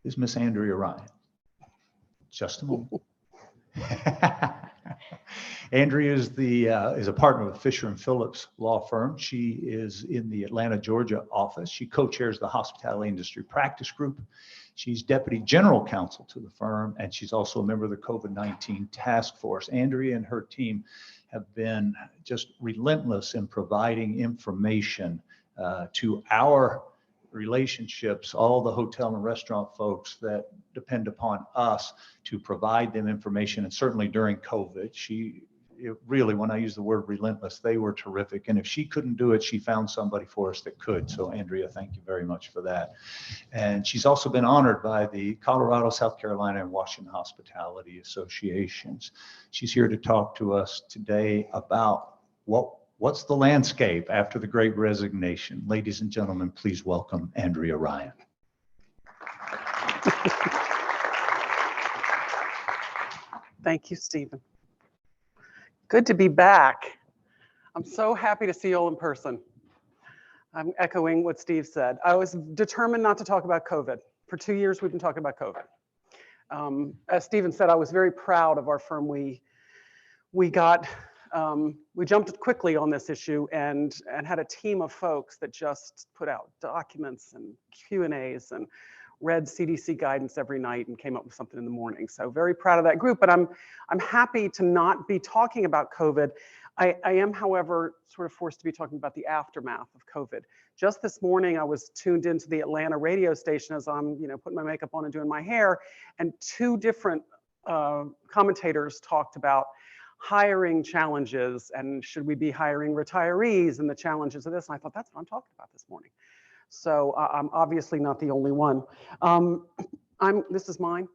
is Miss Andria Ryan. Just a moment. Andria is a partner with Fisher and Phillips law firm. She is in the Atlanta, Georgia office. She co-chairs the hospitality industry practice group. She's deputy general counsel to the firm, and she's also a member of the COVID-19 task force. Andria and her team have been just relentless in providing information to our relationships, all the hotel and restaurant folks that depend upon us to provide them information. And certainly during COVID, really, when I use the word relentless, they were terrific. And if she couldn't do it, she found somebody for us that could. So Andria, thank you very much for that. And she's also been honored by the Colorado, South Carolina, and Washington Hospitality Associations. She's here to talk to us today about what's the landscape after the Great Resignation. Ladies and gentlemen, please welcome Andria Ryan. Thank you, Stephen. Good to be back. I'm so happy to see you all in person. I'm echoing what Steve said. I was determined not to talk about COVID. For 2 years, we've been talking about COVID. As Stephen said, I was very proud of our firm. We jumped quickly on this issue and had a team of folks that just put out documents and Q&As and read CDC guidance every night and came up with something in the morning. So very proud of that group, but I'm happy to not be talking about COVID. I am, however, sort of forced to be talking about the aftermath of COVID. Just this morning, I was tuned into the Atlanta radio station as I'm, putting my makeup on and doing my hair, and two different commentators talked about hiring challenges and should we be hiring retirees and the challenges of this. And I thought, that's what I'm talking about this morning. So I'm obviously not the only one. This is mine.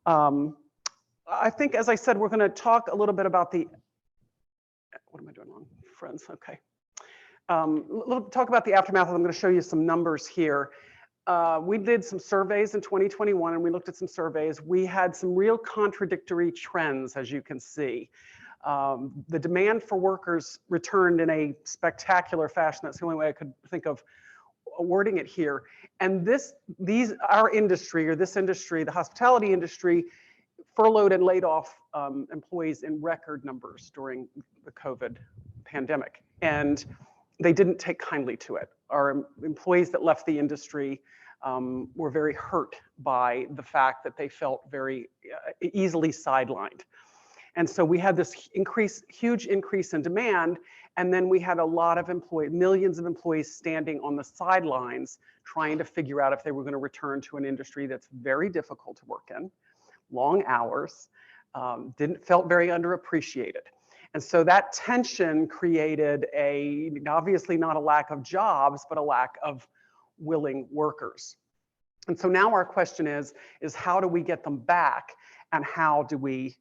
I think, as I said, we're going to talk a little bit about what am I doing wrong? Friends, okay. Talk about the aftermath. I'm going to show you some numbers here. We did some surveys in 2021 and we looked at some surveys. We had some real contradictory trends, as you can see. The demand for workers returned in a spectacular fashion. That's the only way I could think of wording it here. And our industry, or this industry, the hospitality industry, furloughed and laid off employees in record numbers during the COVID pandemic. And they didn't take kindly to it. Our employees that left the industry were very hurt by the fact that they felt very easily sidelined. And so we had this huge increase in demand, and then we had a lot of millions of employees standing on the sidelines trying to figure out if they were going to return to an industry that's very difficult to work in, long hours, felt very underappreciated. And so that tension created obviously not a lack of jobs, but a lack of willing workers. And so now our question is how do we get them back, and how do we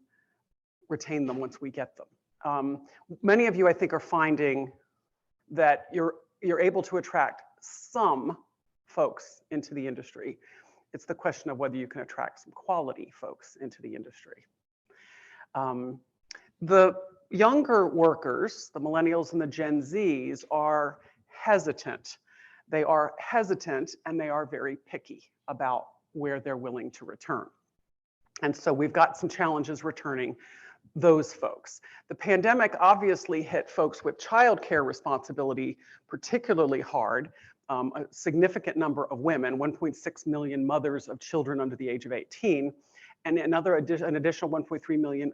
retain them once we get them? Many of you, I think, are finding that you're able to attract some folks into the industry. It's the question of whether you can attract some quality folks into the industry. The younger workers, the millennials and the Gen Zs, are hesitant. They are hesitant and they are very picky about where they're willing to return. And so we've got some challenges returning those folks. The pandemic obviously hit folks with childcare responsibility particularly hard. A significant number of women, 1.6 million mothers of children under the age of 18, and an additional 1.3 million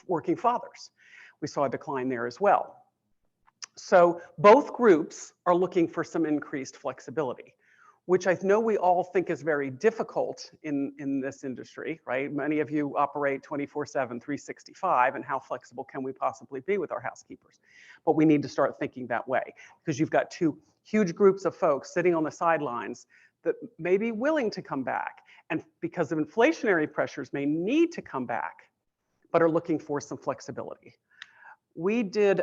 working fathers. We saw a decline there as well. So both groups are looking for some increased flexibility, which I know we all think is very difficult in this industry, right? Many of you operate 24/7, 365, and how flexible can we possibly be with our housekeepers? But we need to start thinking that way, because you've got two huge groups of folks sitting on the sidelines that may be willing to come back, and because of inflationary pressures may need to come back, but are looking for some flexibility. We did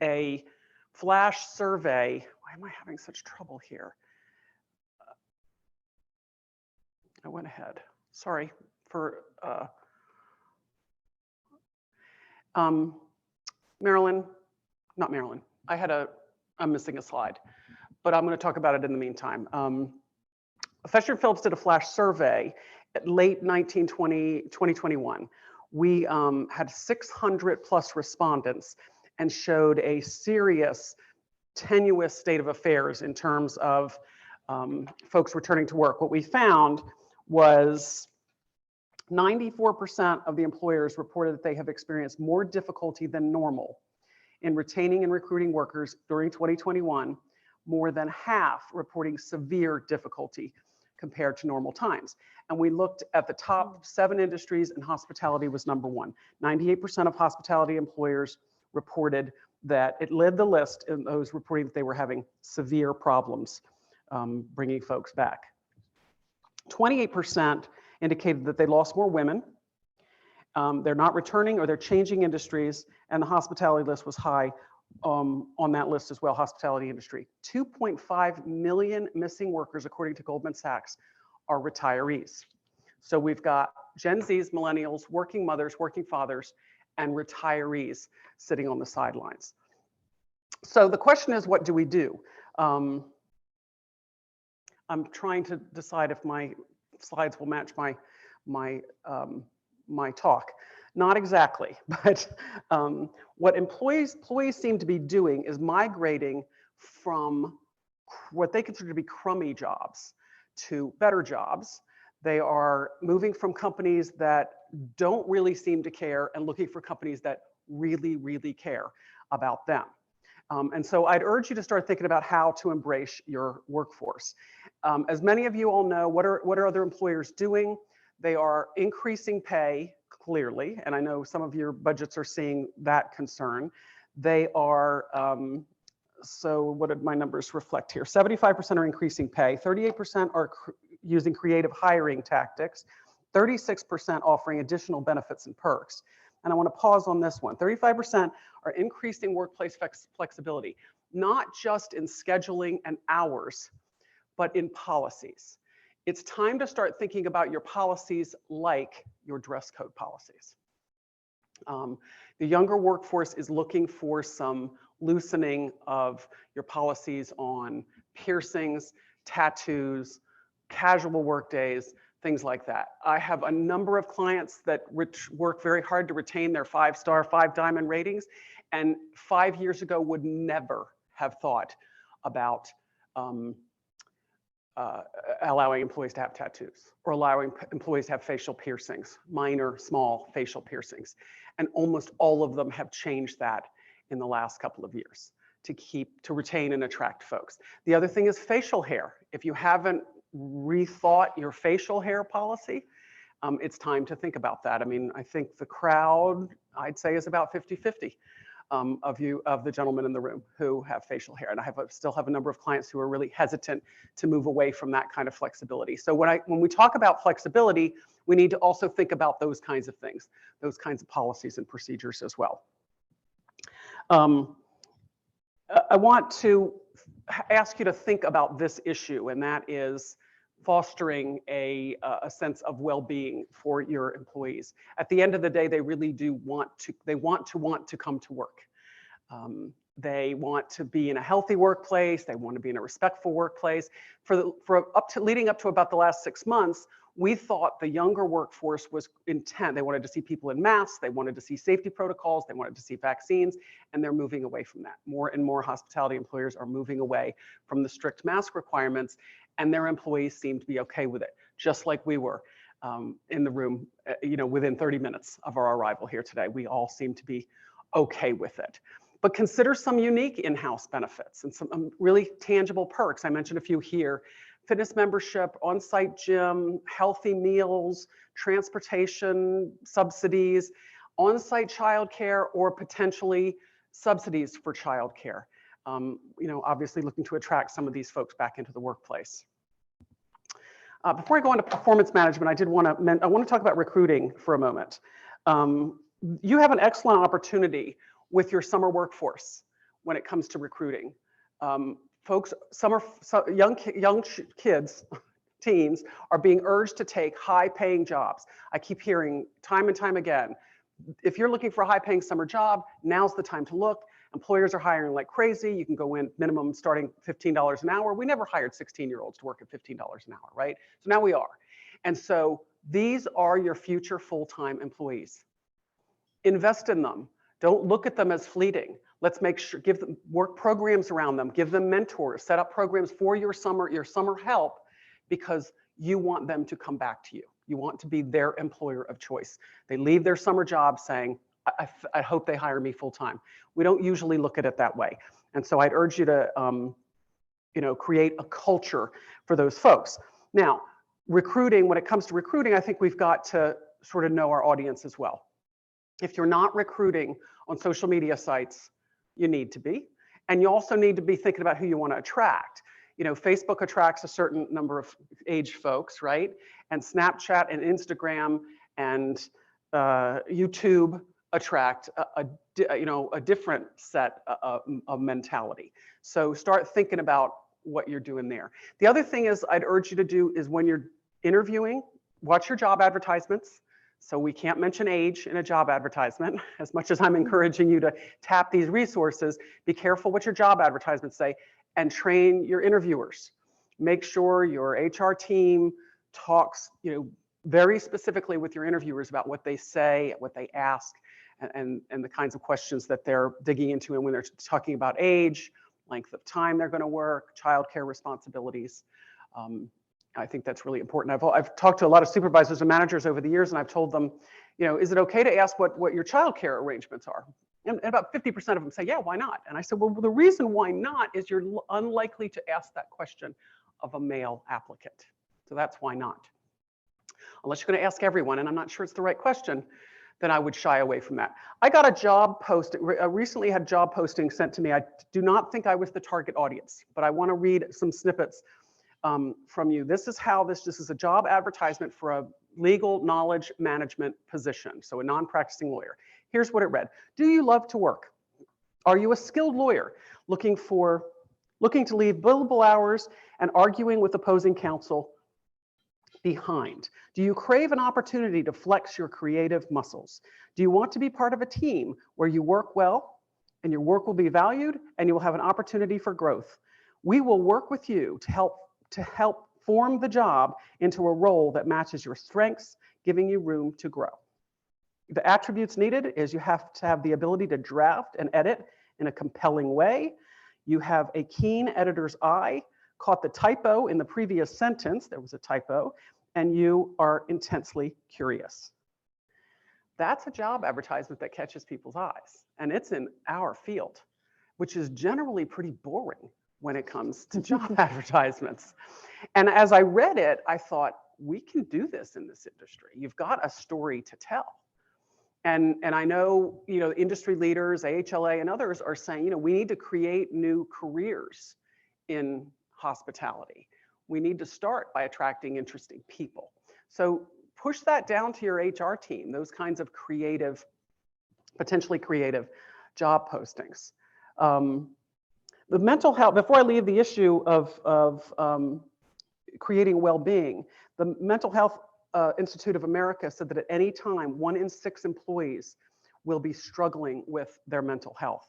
a flash survey. Why am I having such trouble here? I went ahead. Sorry for Marilyn, not Marilyn. I'm missing a slide, but I'm going to talk about it in the meantime. Fisher Phillips did a flash survey at late 2021. We had 600 plus respondents and showed a serious, tenuous state of affairs in terms of folks returning to work. What we found was 94% of the employers reported that they have experienced more difficulty than normal in retaining and recruiting workers during 2021, more than half reporting severe difficulty compared to normal times. And we looked at the top 7 industries, and hospitality was number 1. 98% of hospitality employers reported that it led the list in those reporting that they were having severe problems bringing folks back. 28% indicated that they lost more women. They're not returning or they're changing industries, and the hospitality list was high on that list as well, hospitality industry. 2.5 million missing workers, according to Goldman Sachs, are retirees. So we've got Gen Zs, millennials, working mothers, working fathers, and retirees sitting on the sidelines. So the question is, what do we do? I'm trying to decide if my slides will match my talk. Not exactly, but what employees seem to be doing is migrating from what they consider to be crummy jobs to better jobs. They are moving from companies that don't really seem to care and looking for companies that really, really care about them. And so I'd urge you to start thinking about how to embrace your workforce. As many of you all know, what are other employers doing? They are increasing pay, clearly, and I know some of your budgets are seeing that concern. They are, so what did my numbers reflect here? 75% are increasing pay, 38% are using creative hiring tactics, 36% offering additional benefits and perks. And I want to pause on this one. 35% are increasing workplace flexibility, not just in scheduling and hours, but in policies. It's time to start thinking about your policies like your dress code policies. The younger workforce is looking for some loosening of your policies on piercings, tattoos, casual work days, things like that. I have a number of clients that work very hard to retain their 5-star, 5-diamond ratings, and 5 years ago would never have thought about allowing employees to have tattoos or allowing employees to have facial piercings, minor, small facial piercings. And almost all of them have changed that in the last couple of years to retain and attract folks. The other thing is facial hair. If you haven't rethought your facial hair policy, it's time to think about that. I mean, I think the crowd, I'd say, is about 50-50. Of the gentlemen in the room who have facial hair, and I still have a number of clients who are really hesitant to move away from that kind of flexibility. So when we talk about flexibility, we need to also think about those kinds of things, those kinds of policies and procedures as well. I want to ask you to think about this issue, and that is fostering a sense of well-being for your employees. At the end of the day, they really do want to come to work. They want to be in a healthy workplace. They want to be in a respectful workplace. Leading up to about the last 6 months, we thought the younger workforce was intent. They wanted to see people in masks. They wanted to see safety protocols. They wanted to see vaccines, and they're moving away from that. More and more hospitality employers are moving away from the strict mask requirements, and their employees seem to be okay with it, just like we were in the room, within 30 minutes of our arrival here today. We all seem to be okay with it. But consider some unique in-house benefits and some really tangible perks. I mentioned a few here: fitness membership, on-site gym, healthy meals, transportation subsidies, on-site childcare, or potentially subsidies for childcare. Obviously looking to attract some of these folks back into the workplace. Before I go into performance management, I want to talk about recruiting for a moment. You have an excellent opportunity with your summer workforce when it comes to recruiting. Folks, young kids, teens, are being urged to take high-paying jobs. I keep hearing time and time again, if you're looking for a high-paying summer job, now's the time to look. Employers are hiring like crazy. You can go in minimum starting $15 an hour. We never hired 16-year-olds to work at $15 an hour, right? So now we are. And so these are your future full-time employees. Invest in them. Don't look at them as fleeting. Let's make sure, give them work programs around them, give them mentors, set up programs for your summer help, because you want them to come back to you. You want to be their employer of choice. They leave their summer job saying, I hope they hire me full time. We don't usually look at it that way. And so I'd urge you to create a culture for those folks. Now, recruiting, when it comes to recruiting, I think we've got to sort of know our audience as well. If you're not recruiting on social media sites, you need to be. And you also need to be thinking about who you want to attract. Facebook attracts a certain number of age folks, right? And Snapchat and Instagram and YouTube attract a different set of mentality. So start thinking about what you're doing there. The other thing is I'd urge you to do is when you're interviewing, watch your job advertisements. So we can't mention age in a job advertisement. As much as I'm encouraging you to tap these resources, be careful what your job advertisements say and train your interviewers. Make sure your HR team talks, very specifically with your interviewers about what they say, what they ask, and the kinds of questions that they're digging into. And when they're talking about age, length of time they're going to work, childcare responsibilities. I think that's really important. I've talked to a lot of supervisors and managers over the years, and I've told them, is it okay to ask what your childcare arrangements are? And about 50% of them say, yeah, why not? And I said, well, the reason why not is you're unlikely to ask that question of a male applicant. So that's why not. Unless you're going to ask everyone, and I'm not sure it's the right question, then I would shy away from that. I got a job posting, recently had job posting sent to me. I do not think I was the target audience, but I want to read some snippets from you. This is a job advertisement for a legal knowledge management position, so a non-practicing lawyer. Here's what it read. Do you love to work? Are you a skilled lawyer looking to leave billable hours and arguing with opposing counsel behind? Do you crave an opportunity to flex your creative muscles? Do you want to be part of a team where you work well and your work will be valued and you will have an opportunity for growth? We will work with you to help form the job into a role that matches your strengths, giving you room to grow. The attributes needed is you have to have the ability to draft and edit in a compelling way. You have a keen editor's eye, caught the typo in the previous sentence, there was a typo, and you are intensely curious. That's a job advertisement that catches people's eyes, and it's in our field, which is generally pretty boring when it comes to job advertisements. And as I read it, I thought, we can do this in this industry. You've got a story to tell. And I know, industry leaders, AHLA and others are saying, we need to create new careers in hospitality. We need to start by attracting interesting people. So push that down to your HR team, those kinds of potentially creative job postings. The mental health, before I leave the issue of creating well-being, the Mental Health Institute of America said that at any time, 1 in 6 employees will be struggling with their mental health.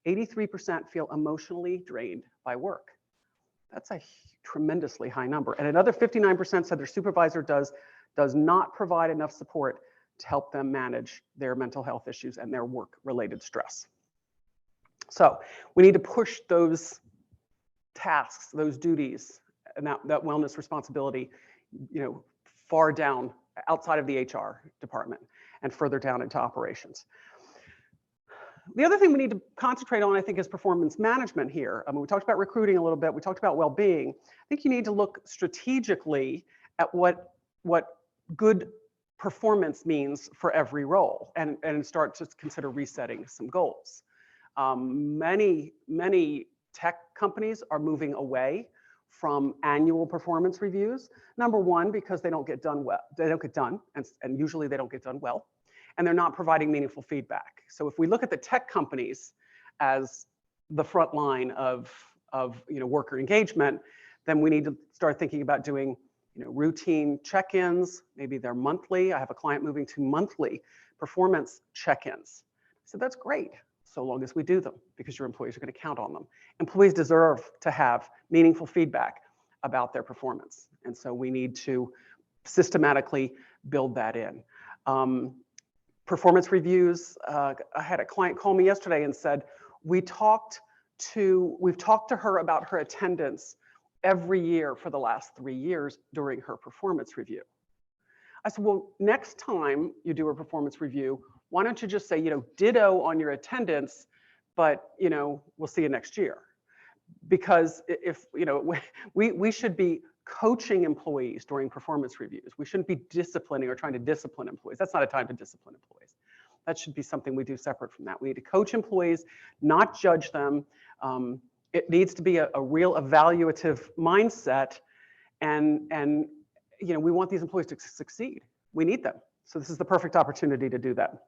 83% feel emotionally drained by work. That's a tremendously high number. And another 59% said their supervisor does not provide enough support to help them manage their mental health issues and their work-related stress. So we need to push those tasks, those duties, and that wellness responsibility, far down outside of the HR department and further down into operations. The other thing we need to concentrate on, I think, is performance management here. We talked about recruiting a little bit. We talked about well-being. I think you need to look strategically at what good performance means for every role and start to consider resetting some goals. Many tech companies are moving away from annual performance reviews. Number one, because they don't get done well. They don't get done, and usually they don't get done well, and they're not providing meaningful feedback. So if we look at the tech companies as the front line of worker engagement, then we need to start thinking about doing routine check-ins. Maybe they're monthly. I have a client moving to monthly performance check-ins. So that's great. so long as we do them, because your employees are going to count on them. Employees deserve to have meaningful feedback about their performance. And so we need to systematically build that in. Performance reviews, I had a client call me yesterday and said, we've talked to her about her attendance every year for the last 3 years during her performance review. I said, well, next time you do a performance review, why don't you just say, ditto on your attendance, but, we'll see you next year. Because if, we should be coaching employees during performance reviews. We shouldn't be disciplining or trying to discipline employees. That's not a time to discipline employees. That should be something we do separate from that. We need to coach employees, not judge them. It needs to be a real evaluative mindset, and we want these employees to succeed. We need them. So this is the perfect opportunity to do that.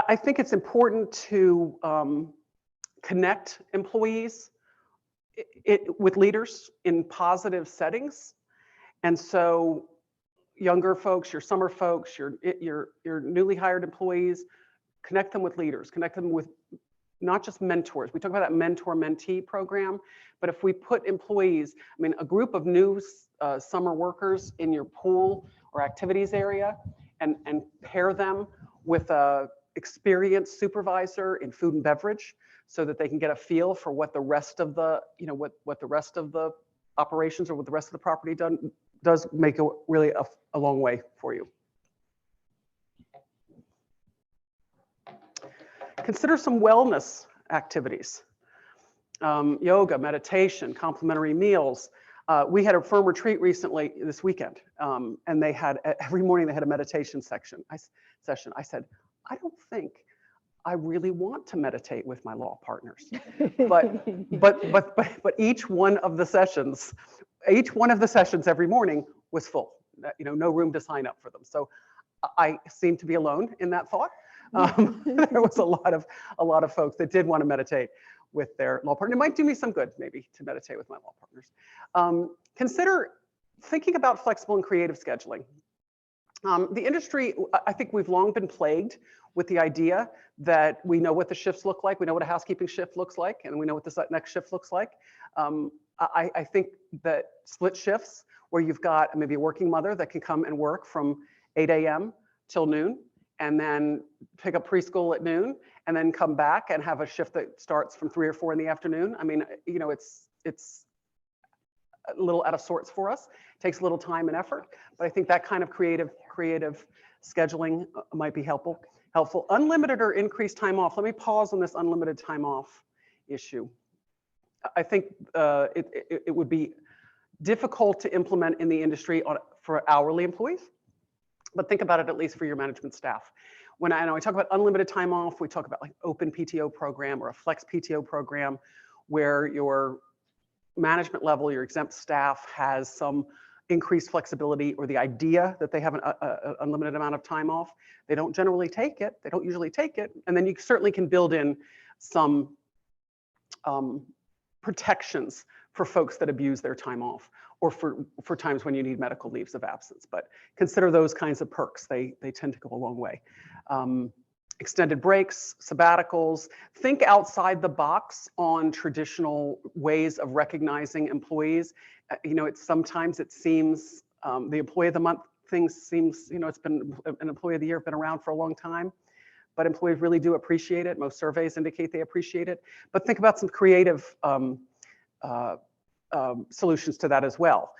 I think it's important to connect employees with leaders in positive settings. And so younger folks, your summer folks, your newly hired employees, connect them with leaders, connect them with not just mentors. We talk about that mentor-mentee program, but if we put employees, a group of new summer workers in your pool or activities area and pair them with a experienced supervisor in food and beverage so that they can get a feel for what the rest of the, what the rest of the operations or what the rest of the property does make really a long way for you. Consider some wellness activities. Yoga, meditation, complimentary meals. We had a firm retreat recently this weekend, and they had, every morning they had a meditation session. I said, I don't think I really want to meditate with my law partners, but each one of the sessions every morning was full. No room to sign up for them. So I seem to be alone in that thought. There was a lot of folks that did want to meditate with their law partner. It might do me some good, maybe, to meditate with my law partners. Consider thinking about flexible and creative scheduling. The industry, I think we've long been plagued with the idea that we know what the shifts look like, we know what a housekeeping shift looks like, and we know what the next shift looks like. I think that split shifts, where you've got maybe a working mother that can come and work from 8 a.m. till noon, and then pick up preschool at noon, and then come back and have a shift that starts from 3 or 4 in the afternoon. It's a little out of sorts for us. It takes a little time and effort, but I think that kind of creative scheduling might be helpful. Unlimited or increased time off. Let me pause on this unlimited time off issue. I think it would be difficult to implement in the industry for hourly employees, but think about it at least for your management staff. When I talk about unlimited time off, we talk about like open PTO program or a flex PTO program where your management level, your exempt staff has some increased flexibility, or the idea that they have an unlimited amount of time off. They don't generally take it. They don't usually take it. And then you certainly can build in some protections for folks that abuse their time off, or for times when you need medical leaves of absence. But consider those kinds of perks. They tend to go a long way. Extended breaks, sabbaticals. Think outside the box on traditional ways of recognizing employees. Sometimes it seems the employee of the month thing seems, it's been an employee of the year, been around for a long time, but employees really do appreciate it. Most surveys indicate they appreciate it. But think about some creative solutions to that as well.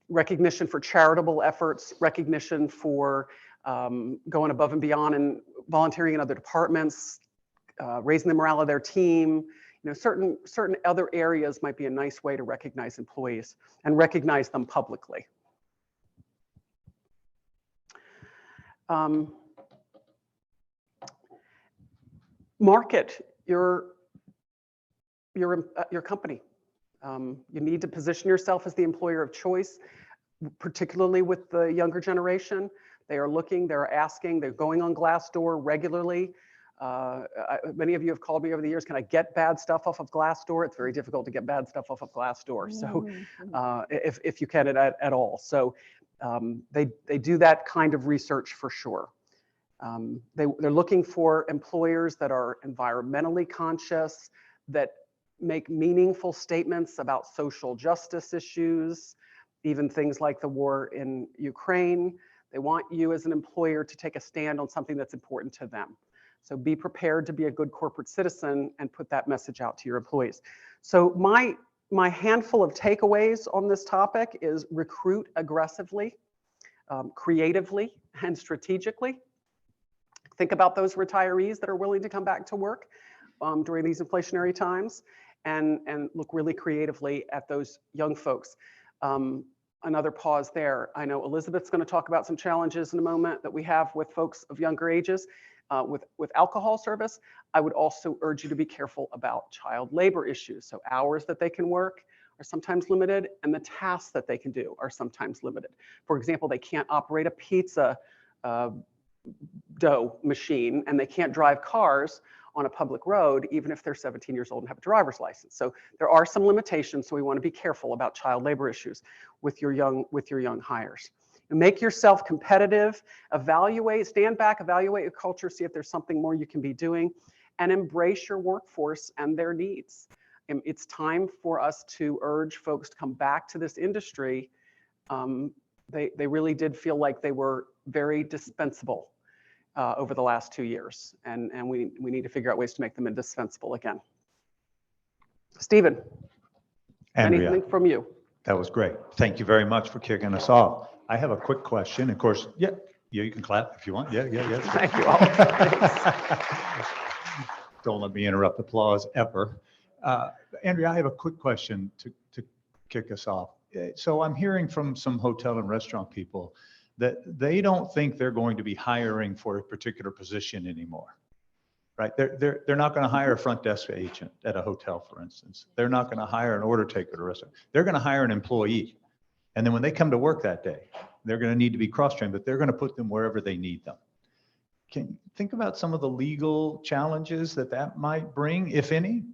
Recognition for charitable efforts, recognition for going above and beyond and volunteering in other departments, raising the morale of their team. Certain other areas might be a nice way to recognize employees and recognize them publicly. Market your company. You need to position yourself as the employer of choice, particularly with the younger generation. They are looking, they're asking, they're going on Glassdoor regularly. Many of you have called me over the years, can I get bad stuff off of Glassdoor? It's very difficult to get bad stuff off of Glassdoor. So if you can at all. So they do that kind of research for sure. They're looking for employers that are environmentally conscious, that make meaningful statements about social justice issues, even things like the war in Ukraine. They want you as an employer to take a stand on something that's important to them. So be prepared to be a good corporate citizen and put that message out to your employees. So my handful of takeaways on this topic is recruit aggressively, creatively, and strategically. Think about those retirees that are willing to come back to work during these inflationary times, and look really creatively at those young folks. Another pause there. I know Elizabeth's going to talk about some challenges in a moment that we have with folks of younger ages. With alcohol service, I would also urge you to be careful about child labor issues. So hours that they can work are sometimes limited, and the tasks that they can do are sometimes limited. For example, they can't operate a pizza dough machine, and they can't drive cars on a public road, even if they're 17 years old and have a driver's license. So there are some limitations, so we want to be careful about child labor issues with your young hires. Make yourself competitive, stand back, evaluate your culture, see if there's something more you can be doing, and embrace your workforce and their needs. It's time for us to urge folks to come back to this industry. They really did feel like they were very dispensable over the last 2 years, and we need to figure out ways to make them indispensable again. Stephen, Andria, anything from you? That was great. Thank you very much for kicking us off. I have a quick question. Of course, yeah, you can clap if you want. Yeah. Thank you all. Don't let me interrupt applause ever. Andrea, I have a quick question to kick us off. So I'm hearing from some hotel and restaurant people that they don't think they're going to be hiring for a particular position anymore, right? They're not going to hire a front desk agent at a hotel, for instance. They're not going to hire an order taker at a restaurant. They're going to hire an employee. And then when they come to work that day, they're going to need to be cross-trained, but they're going to put them wherever they need them. Can you think about some of the legal challenges that might bring, if any?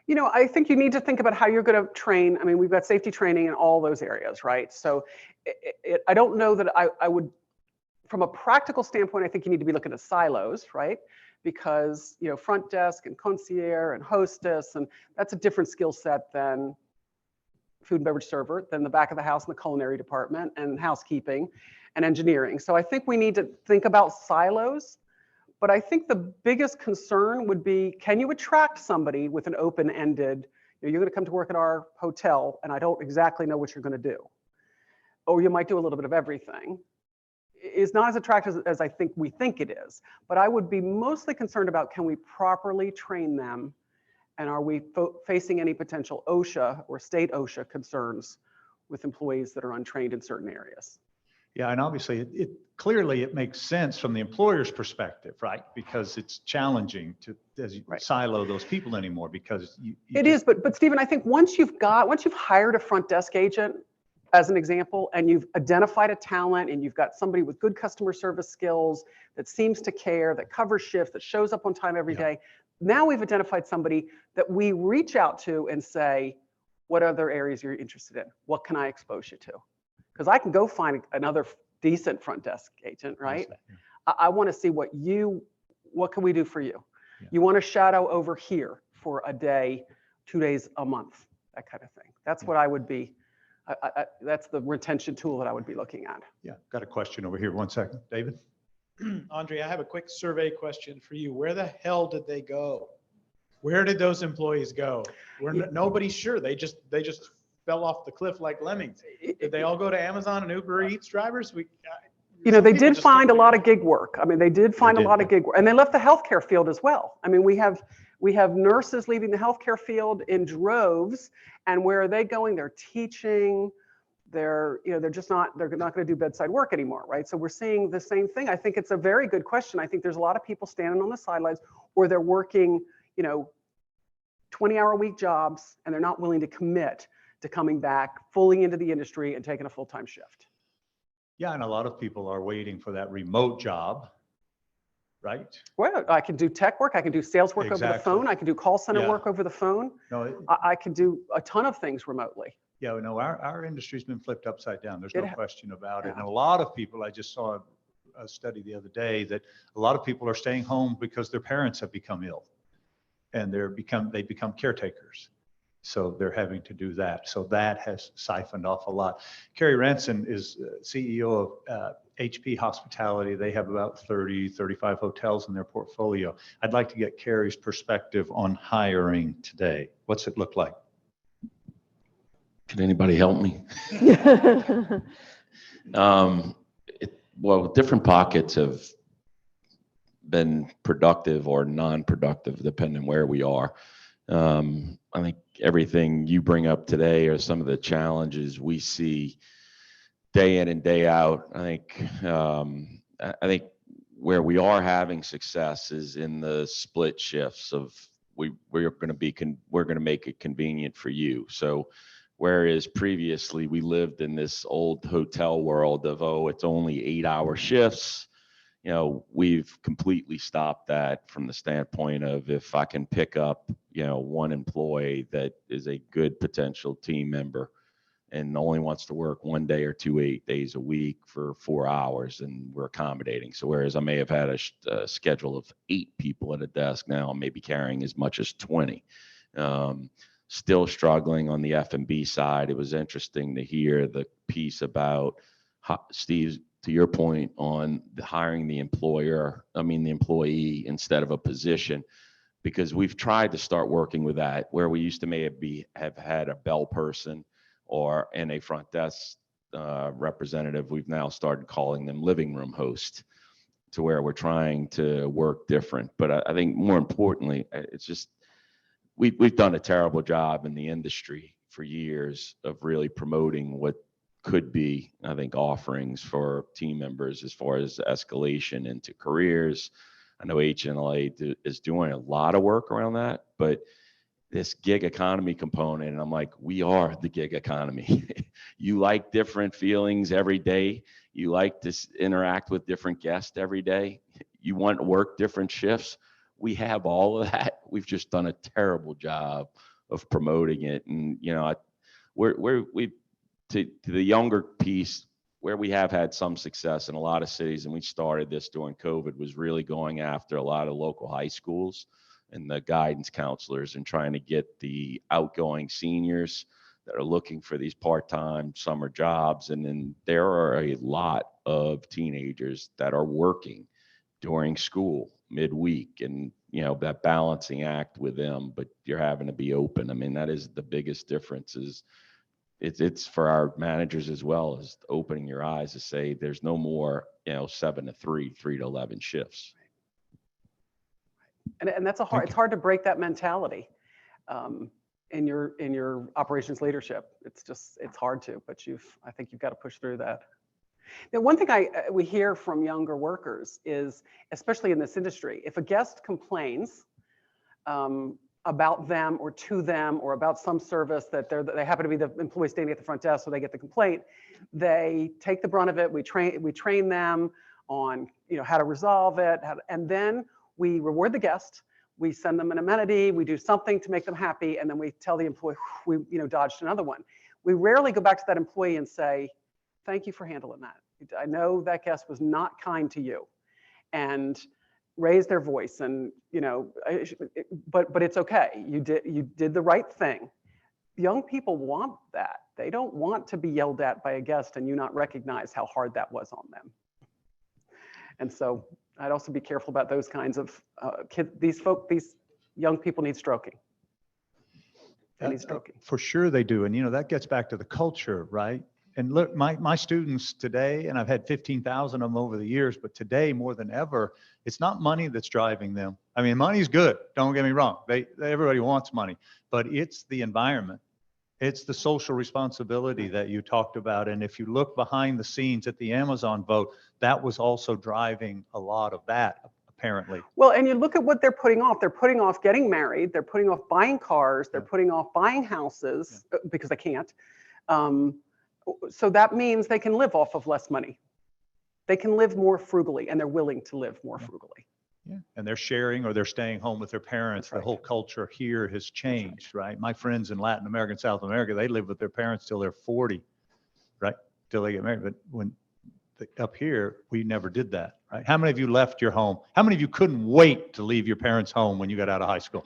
You know, I think you need to think about how you're going to train. I mean, we've got safety training in all those areas, right? So I don't know that I would, from a practical standpoint, I think you need to be looking at silos, right? Because, you know, front desk and concierge and hostess, and that's a different skill set than food and beverage server, than the back of the house in the culinary department and housekeeping and engineering. So I think we need to think about silos. But I think the biggest concern would be, can you attract somebody with an open-ended, you're going to come to work at our hotel and I don't exactly know what you're going to do. Or you might do a little bit of everything. Is not as attractive as I think we think it is. But I would be mostly concerned about, can we properly train them? And are we facing any potential OSHA or state OSHA concerns with employees that are untrained in certain areas? Yeah, and obviously it clearly makes sense from the employer's perspective, right? Because it's challenging to silo those people anymore, because it is, but Stephen, I think once you've hired a front desk agent, as an example, and you've identified a talent and you've got somebody with good customer service skills that seems to care, that covers shifts, that shows up on time every day. Now we've identified somebody that we reach out to and say, what other areas you're interested in? What can I expose you to? Because I can go find another decent front desk agent, right? I want to see what can we do for you? Yeah. You want to shadow over here for a day, 2 days, a month, that kind of thing. That's what I would be, that's the retention tool that I would be looking at. Yeah, got a question over here. 1 second, David. Andrea, I have a quick survey question for you. Where the hell did they go? Where did those employees go? Nobody's sure. They just fell off the cliff like lemmings. Did they all go to Amazon and Uber Eats drivers? You know, they did find a lot of gig work. I mean, they did find a lot of gig work, and they left the healthcare field as well. I mean, we have nurses leaving the healthcare field in droves, and where are they going? They're teaching. They're not going to do bedside work anymore, right? So we're seeing the same thing. I think it's a very good question. I think there's a lot of people standing on the sidelines, or they're working, 20-hour-a-week jobs, and they're not willing to commit to coming back fully into the industry and taking a full-time shift. Yeah, and a lot of people are waiting for that remote job right? Well, I can do tech work. I can do sales work over the Exactly. phone. I can do call center Yeah. work over the phone. No, I can do a ton of things remotely. yeah, no, our industry's been flipped upside down. There's no question about it. Yeah. And a lot of people, I just saw a study the other day that a lot of people are staying home because their parents have become ill and they become caretakers. So they're having to do that. So that has siphoned off a lot. Carrie Ranson is CEO of HP Hospitality. They have about 30, 35 hotels in their portfolio. I'd like to get Carrie's perspective on hiring today. What's it look like? Can anybody help me? Well, different pockets have been productive or non-productive, depending where we are. I think everything you bring up today are some of the challenges we see day in and day out. I think where we are having success is in the split shifts of we're going to make it convenient for you. So whereas previously we lived in this old hotel world of, it's only 8-hour shifts, we've completely stopped that from the standpoint of if I can pick up, one employee that is a good potential team member and only wants to work 1 day or 2 8 days a week for 4 hours, and we're accommodating. So whereas I may have had a schedule of 8 people at a desk, now I'm maybe carrying as much as 20. Still struggling on the F&B side. It was interesting to hear the piece about Steve, to your point on hiring the employee instead of a position, because we've tried to start working with that where we used to have had a bell person or in a front desk representative. We've now started calling them living room host, to where we're trying to work different. But I think more importantly, it's just we've done a terrible job in the industry for years of really promoting what could be, I think, offerings for team members as far as escalation into careers. I know HNLA is doing a lot of work around that, but this gig economy component, and I'm like, we are the gig economy. You like different feelings every day. You like to interact with different guests every day. You want to work different shifts. We have all of that. We've just done a terrible job of promoting it. And, to the younger piece, where we have had some success in a lot of cities, and we started this during COVID, was really going after a lot of local high schools and the guidance counselors and trying to get the outgoing seniors that are looking for these part-time summer jobs. And then there are a lot of teenagers that are working during school midweek, and that balancing act with them, but you're having to be open. I mean, that is the biggest difference. Is it's for our managers as well, as opening your eyes to say there's no more 7 to 3, 3 to 11 shifts. And that's it's hard to break that mentality in your operations leadership. It's hard to, but I think you've got to push through that. Now, one thing we hear from younger workers is, especially in this industry, if a guest complains about them or to them or about some service that they happen to be the employee standing at the front desk, so they get the complaint, they take the brunt of it. We train them on how to resolve it, and then we reward the guest. We send them an amenity. We do something to make them happy, and then we tell the employee we dodged another one. We rarely go back to that employee and say, thank you for handling that. I know that guest was not kind to you, and raise their voice, and but it's okay. You did the right thing. Young people want that. They don't want to be yelled at by a guest and you not recognize how hard that was on them. And so I'd also be careful about those kinds of kids. These young people need stroking. They need stroking. For sure they do. And that gets back to the culture, right? And look, my students today, and I've had 15,000 of them over the years, but today more than ever, it's not money that's driving them. I mean, money's good. Don't get me wrong. Everybody wants money, but it's the environment. It's the social responsibility that you talked about. And if you look behind the scenes at the Amazon vote, that was also driving a lot of that, apparently. Well, and you look at what they're putting off. They're putting off getting married. They're putting off buying cars. They're putting off buying houses because they can't. So that means they can live off of less money. They can live more frugally, and they're willing to live more frugally. Yeah, and they're sharing or they're staying home with their parents. That's right. The whole culture here has changed, right? My friends in Latin America and South America, they live with their parents till they're 40, right? Till they get married. But up here, we never did that, right? How many of you left your home? How many of you couldn't wait to leave your parents' home when you got out of high school?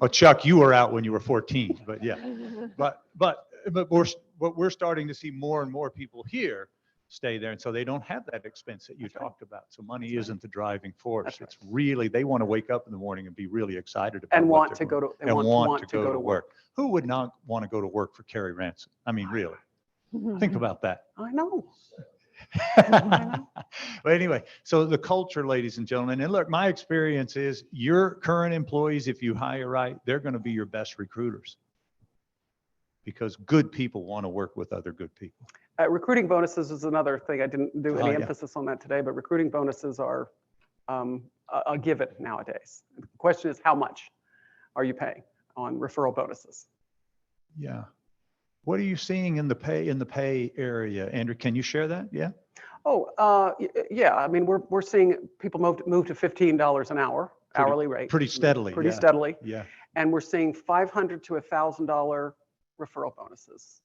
Oh, Chuck, you were out when you were 14, but yeah. But we're starting to see more and more people here stay there, and so they don't have that expense that you That's right. talked about. So money That's right. isn't the driving force. That's right. It's really, they want to wake up in the morning and be really excited about And what want they're to go doing. to, And want to go to work. Who would not want to go to work for Kerry Ransom? I mean, really, think about that. I know. But anyway, so the culture, ladies and gentlemen, and look, my experience is your current employees, if you hire right, they're going to be your best recruiters because good people want to work with other good people. Recruiting bonuses is another thing. I didn't do any Oh, yeah. emphasis on that today, but recruiting bonuses are a given nowadays. The question is, how much are you paying on referral bonuses? Yeah. What are you seeing in the pay area, Andrew? Can you share that? Yeah. Oh, yeah. I mean, we're seeing people move to $15 an hour hourly rate. Pretty steadily. Pretty yeah. steadily. Yeah. And we're seeing $500 to $1,000 referral bonuses.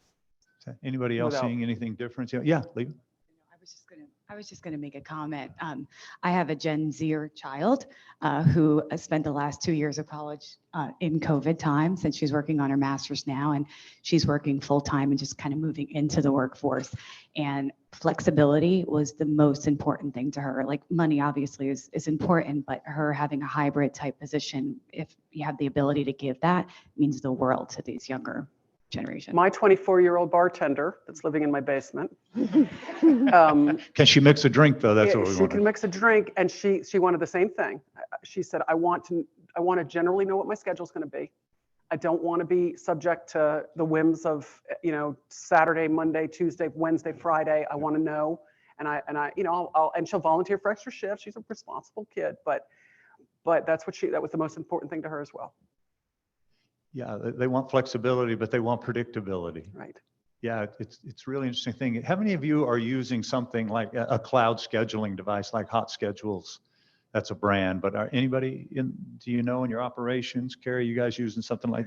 Anybody else Without- seeing anything different? Yeah, Lee. I was just gonna make a comment. I have a Gen Zer child who spent the last 2 years of college in COVID times, and she's working on her master's now, and she's working full time and just kind of moving into the workforce. And flexibility was the most important thing to her. Like money obviously is important, but her having a hybrid type position, if you have the ability to give that, means the world to these younger generation. My 24-year-old bartender that's living in my basement. Can she mix a drink though? That's Yeah, what we she want. can mix a drink, and she wanted the same thing. She said, I want to generally know what my schedule's going to be. I don't want to be subject to the whims of, Saturday, Monday, Tuesday, Wednesday, Friday. I want to know, and and she'll volunteer for extra shifts. She's a responsible kid, but that was the most important thing to her as well. Yeah, they want flexibility, but they want predictability. Right. Yeah, it's really interesting thing. How many of you are using something like a cloud scheduling device like Hot Schedules? That's a brand, but do you know in your operations, Carrie, you guys using something like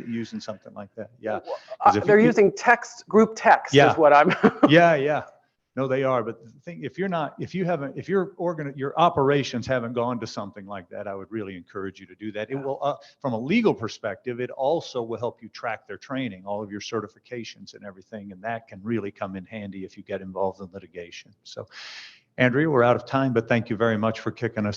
that? Yeah. 'Cause if They're you- using group text Yeah. is what I'm. Yeah. No, they are. But the thing, if your operations haven't gone to something like that, I would really encourage you to do that. It will, from a legal perspective, it also will help you track their training, all of your certifications and everything. And that can really come in handy if you get involved in litigation. So, Andrea, we're out of time, but thank you very much for kicking us